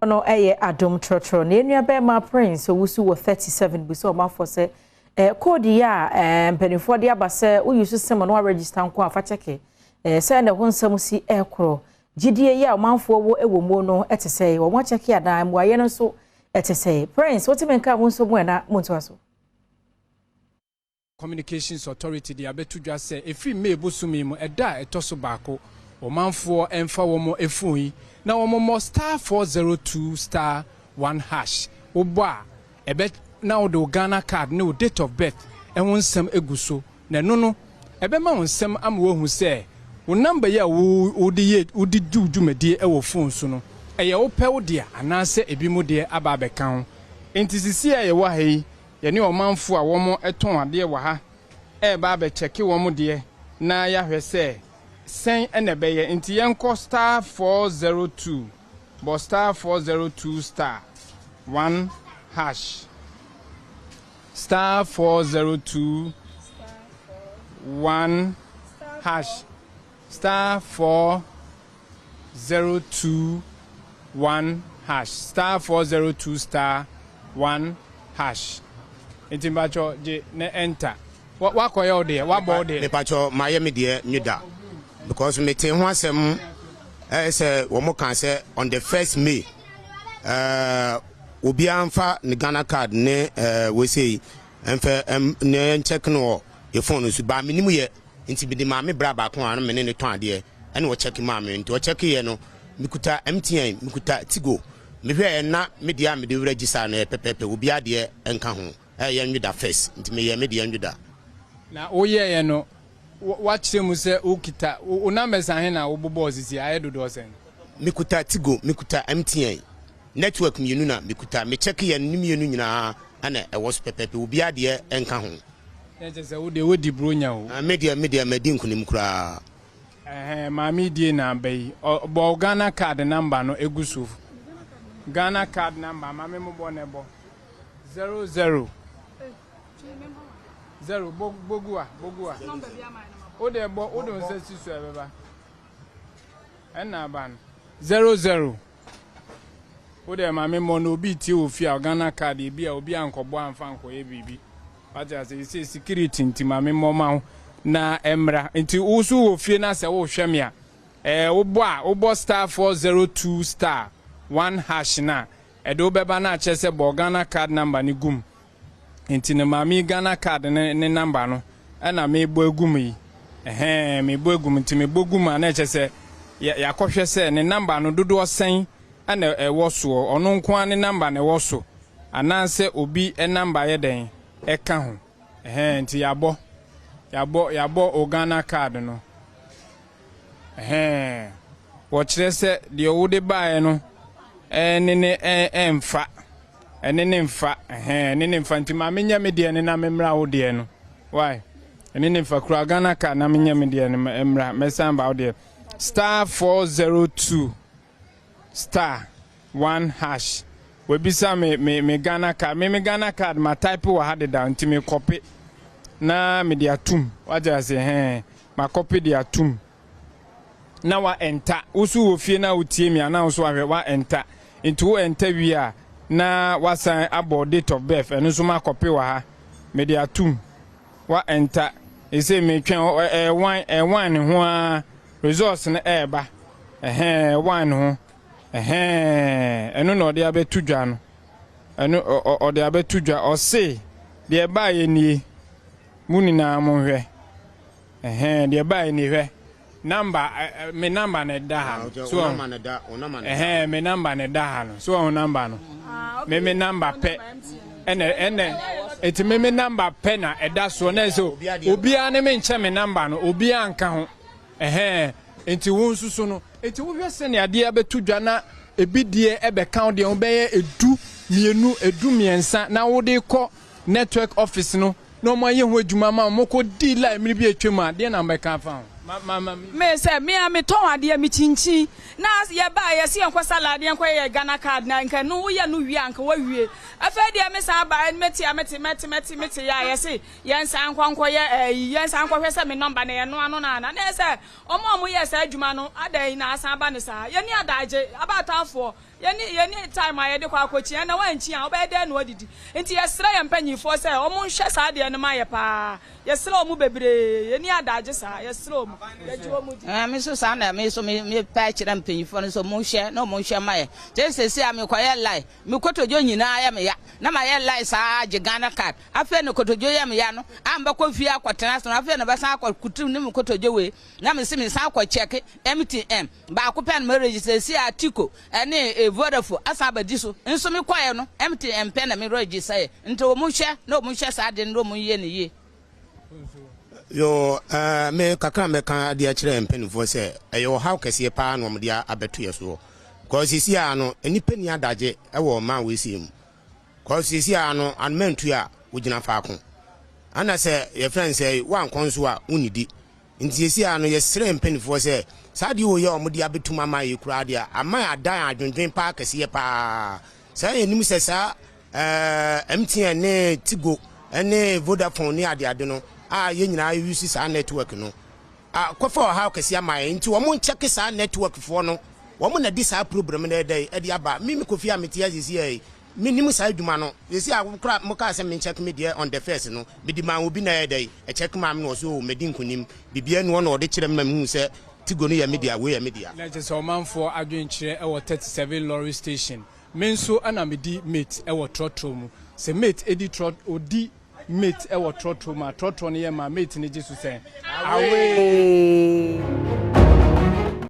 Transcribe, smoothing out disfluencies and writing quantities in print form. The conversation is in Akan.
no Adom Trotro ne nua be ma prince wusu wo 37 bi so ma for say code ya penifo de abase wo use system no register nko afa cheke say na ho nsam si ekro gidie ya manfo wo ewo mu no etese wo mo cheke adan mu aye no so etese prince what men ka wo nso mu na monto aso Communications Authority de abetudwa say efi me bosumi mu eda etoso baako o manfo emfa wo mo efun yi na wo mo star 402 star 1 hash obo a ebe na wo de Ghana card ne wo date of birth enwo nsem eguso na no ebe ma wo nsem am wo hu say wo number ya wo di dwumadi e wo phone so no eye wo pe wo de anase ebi mu de aba abekan ho entisisi ye wo ha yi ye ne o manfo a wo mo eton ade wo ha e ba be check wo mo de na ya hwe say sen enebeye inti yenko star 402 but star 402 star 1 hash star 402 1 hash star 402 1 hash star 402 star 1 hash inti bacho je ne enter wa koyo de wa bo de me bacho mayemi de nyuda because me te ho asem say wo mo kan say on the 1st May obi anfa ne Ghana card ne we say emfa ne check no e phone so ba minimu ye nti bi de ma me bra ba ko an me ne ton ade ene wo check ma me nti wo check ye no mikuta MTN mikuta Tigo me hwe na me dia me de register na pepepe obi ade enka ho ye nwuda first nti me ye me de nwuda na oye ye no watch mu se ukita una mesa na obobo osisi ayedodo sen mikuta Tigo mikuta MTN network mienu na mikuta me check ye nimienu nyina ana e was pepepe obi ade enka ho je se wo de wodi bronya ho media medi nkunim kura mami die na bai bo Ghana card number no egusu Ghana card number mami mo bo ne bo 00 0 bogua o de bo o don se sisu ebeba ena ban 00 o de mami mo no bi ti ofia Ghana card e bi a obi ankobo anfa anko e bibi aja se security nti mami mo ma na emra nti usu ofie na se wo hwem ya wo star 402 star 1 hash na edo beba na chese bo Ghana card number ni gum nti ne mami Ghana card ne number no na me bo egum yi me bo egum nti me bogum na chese ya kohwe se ne number no dodo sen na ewo so ono nko an ne number na ewo so ananse obi number ye den eka ho nti yabo o Ghana card no wo kire se de wo de bae no ne emfa ne mfa ne mfa nti ma menya me de ne na memra wo de no why ne mfa kura Ghana card na menya me de ne memra mesamba wo de star 402 star 1 hash we bisa me Ghana card me Ghana card ma type wa had down nti me copy na me dia tum waja se ma copy dia tum na wa enter usu wo fie na utie mi ana usu ahwe wa enter into wo enter wi a na wasan about date of birth enu so ma copy wa ha me dia tum wa enter e say me twen one ho a results na eba one ho enu no de abetudwa no enu o de abetudwa o say de ba ye nie munina mo hwe de ba ye ni hwe number me number na da ha so number na da o number na me number na da ha no so o number no me number pe ene eti me number pe na eda so na so obi a ne me nche me number no obi a nka ho enti wo nsusu no enti wo hwe se ne ade abetudwa na ebidie ebe count de wo be edu miensa na wo de kɔ network office no no mo ye ho adwuma ma mo ko di line mi bi atwam a de na mbeka fa ho me say me a me ton ade me chinchi na ye ba ye se enko salad enko ye Ghana card na nka no ye no wi anka wa wie afa de me sa ba meti ya ye se ye nsa anko ye ye nsa anko hwe se me number na ye no ano na se omo ye sa adwuma no adan na asa ba ne sa ye ni adaje abatafo ye ni time aye de kwa akochi na wanchi a oba de no odidi nti ye sra ye mpanyifo se omo nhwe sa de no ma ye pa ye sra omo bebre ye ni adaje sa ye sra omo ye ji omo di me so sa na me so me pa kire mpanyifo no so mo hwe na mo hwe ma ye je se a me kwaye lie me kotojo nyina ya me ya na ma ye lie sa je Ghana card afa ne kotojo ya me ya no amba ko fie akwotena so afa ne basa akwakutum ne me kotojo we na me se me sa akwa check MTM ba ko pen me register si atiko ene Vodafone asa abadi so nso me kwaye no MTM pen na me register nti o mu hwe na o mu hwe sa de no mu ye ne ye yo me kakra me kan de akire mpanifo se eyo how kese pa no de abeto ye so cause sisi ano enipa ni adaje e wo ma we sim cause sisi ano anmentu a wogina fa ko ana se ye friend say wan konso a unidi nti sisi ano ye sere mpanifo se sadi wo ye o de abetu mama ye kura de ama adan adwendwen pa kese pa say enim se sa MTN ne Tigo ene Vodafone ni ade no ye nyina use sa network no kwafo how kese amai nti wo mo check sa network fo no wo mo na di sa problem na dey e di aba mimi kofi ameti azisi e minim sa adwuma no yesi akra mo ka se me check me there on the first no bi di man obi na dey e check ma me no so medi nkunim bibia no no de kire ma me hu se Tigo no ya media we ya media na je so manfo adwenkyere e wo 37 lorry station menso ana medi mate e wo Trotro mu se mate edi odi mate e wo Trotro ma Trotro ne ye ma mate ne jesu sen awe